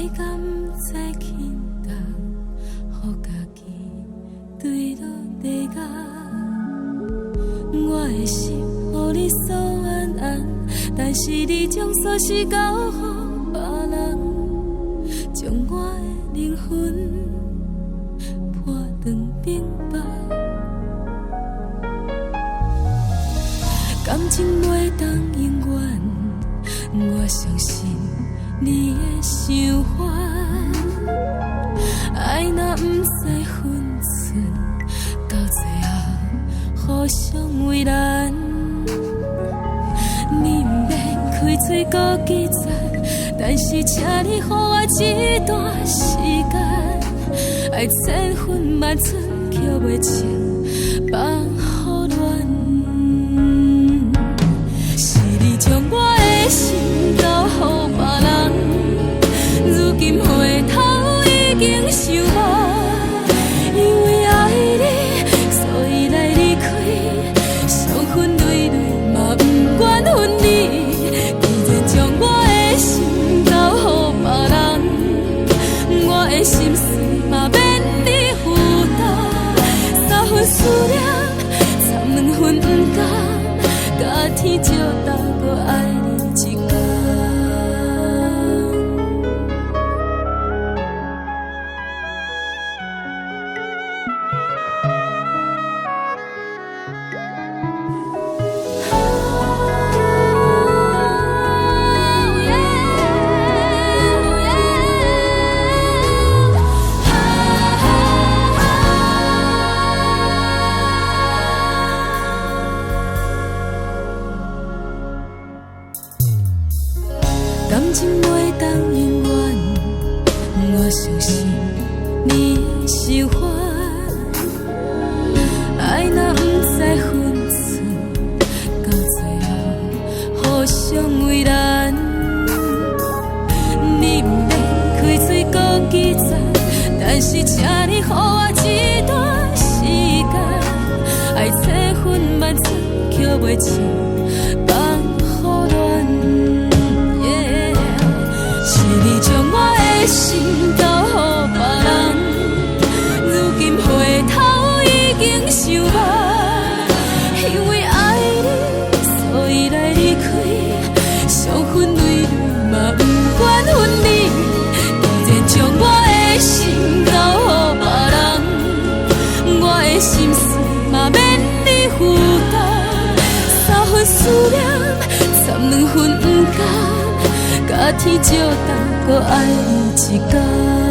敢不知轻重，予家己坠落地狱。我的心予你所安安，但是你将锁匙交予别人，将我的灵魂破断冰白。感情袂当永远，我相信你的想法。爱若不知分寸，到最后互相为难。你不免开嘴搁记载，但是请你予我一段时间，爱千分万寸捡袂清，放互乱。是你将我的心交予别人，如今回头已经想无。因为爱你，所以来离开，伤痕累累嘛不愿分离。既然将我的心交予别人，我的心事嘛免你负担。三分思念，掺两分不甘，甲天照大，搁爱你一天。感情袂当永远，我相信你的想法。爱若不知分寸，到最后互相为难。你不免开嘴搁记载，但是请你予我一段时间，爱千分万寸捡袂清，放互乱。你将我的心交予别人，如今回头已经想无。因为爱你，所以来离开，伤痕累累嘛不愿分离。既然将我的心交予别人，我的心事嘛免你负担。三分思念，掺两分不甘，甲天照大，搁爱你一天。